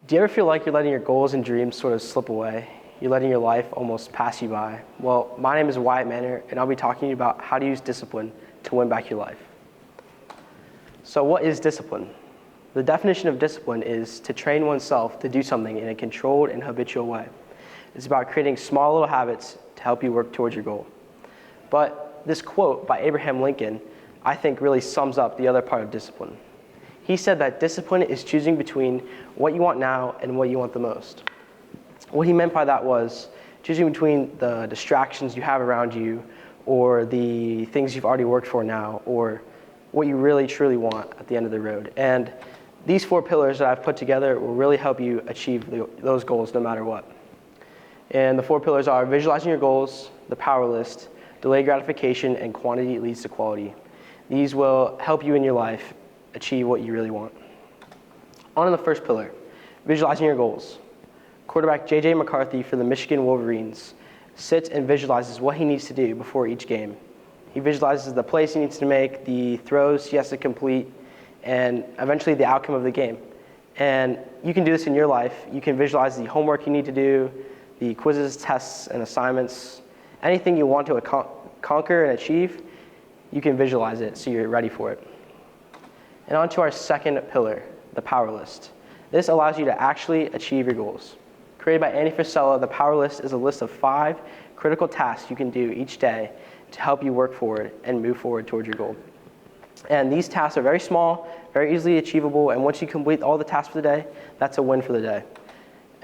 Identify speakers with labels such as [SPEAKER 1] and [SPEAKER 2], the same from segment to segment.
[SPEAKER 1] Do you ever feel like you're letting your goals and dreams sort of slip away? You're letting your life almost pass you by? Well, my name is Wyatt Manner, and I'll be talking to you about how to use discipline to win back your life. So what is discipline? The definition of discipline is to train oneself to do something in a controlled and habitual way. It's about creating small little habits to help you work towards your goal. But this quote by Abraham Lincoln, I think, really sums up the other part of discipline. He said that discipline is choosing between what you want now and what you want the most. What he meant by that was choosing between the distractions you have around you or the things you've already worked for now or what you really truly want at the end of the road. And these 4 pillars that I've put together will really help you achieve those goals no matter what. And the 4 pillars are visualizing your goals, the power list, delayed gratification, and quantity leads to quality. These will help you in your life achieve what you really want. On to the first pillar, visualizing your goals. Quarterback J.J. McCarthy for the Michigan Wolverines sits and visualizes what he needs to do before each game. He visualizes the plays he needs to make, the throws he has to complete, and eventually the outcome of the game. And you can do this in your life. You can visualize the homework you need to do, the quizzes, tests, and assignments. Anything you want to conquer and achieve, you can visualize it so you're ready for it. And on to our second pillar, the power list. This allows you to actually achieve your goals. Created by Andy Frisella, the power list is a list of 5 critical tasks you can do each day to help you work forward and move forward towards your goal. And these tasks are very small, very easily achievable, and once you complete all the tasks for the day, that's a win for the day.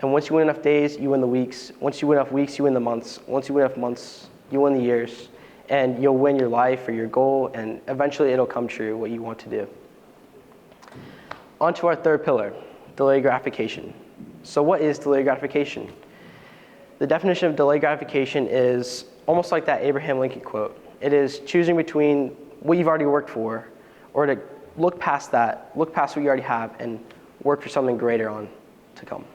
[SPEAKER 1] And once you win enough days, you win the weeks. Once you win enough weeks, you win the months. Once you win enough months, you win the years. And you'll win your life or your goal, and eventually it'll come true, what you want to do. On to our third pillar, delayed gratification. So what is delayed gratification? The definition of delayed gratification is almost like that Abraham Lincoln quote. It is choosing between what you've already worked for or to look past that, look past what you already have and work for something greater on to come.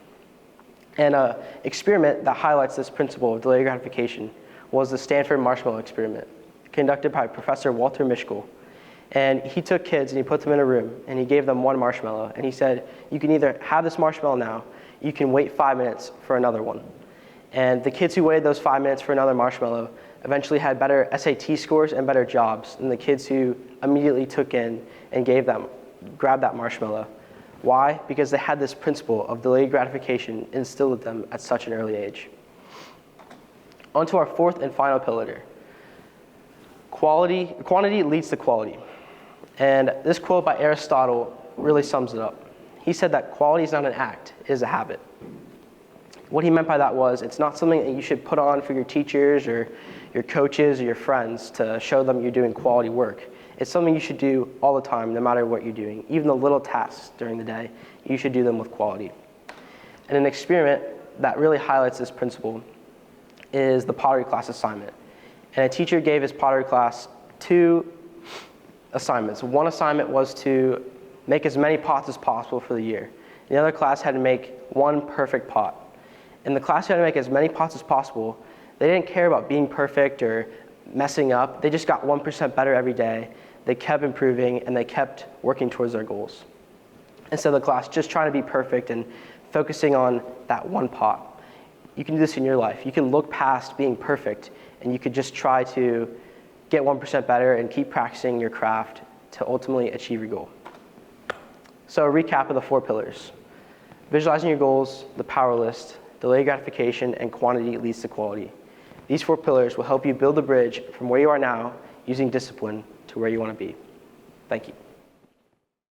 [SPEAKER 1] And an experiment that highlights this principle of delayed gratification was the Stanford marshmallow experiment conducted by Professor Walter Mischel. And he took kids and he put them in a room and he gave them 1 marshmallow. And he said, you can either have this marshmallow now, you can wait 5 minutes for another one. And the kids who waited those 5 minutes for another marshmallow eventually had better SAT scores and better jobs than the kids who immediately took in and grabbed that marshmallow. Why? Because they had this principle of delayed gratification instilled in them at such an early age. On to our 4th and final pillar. Quantity leads to quality. And this quote by Aristotle really sums it up. He said that quality is not an act, it is a habit. What he meant by that was it's not something that you should put on for your teachers or your coaches or your friends to show them you're doing quality work. It's something you should do all the time, no matter what you're doing. Even the little tasks during the day, you should do them with quality. And an experiment that really highlights this principle is the pottery class assignment. And a teacher gave his pottery class 2 assignments. One assignment was to make as many pots as possible for the year. The other class had to make 1 perfect pot. And the class who had to make as many pots as possible, they didn't care about being perfect or messing up. They just got 1% better every day. They kept improving and they kept working towards their goals. Instead of the class just trying to be perfect and focusing on that 1 pot. You can do this in your life. You can look past being perfect and you could just try to get 1% better and keep practicing your craft to ultimately achieve your goal. So a recap of the 4 pillars. Visualizing your goals, the power list, delayed gratification, and quantity leads to quality. These 4 pillars will help you build a bridge from where you are now using discipline to where you want to be. Thank you.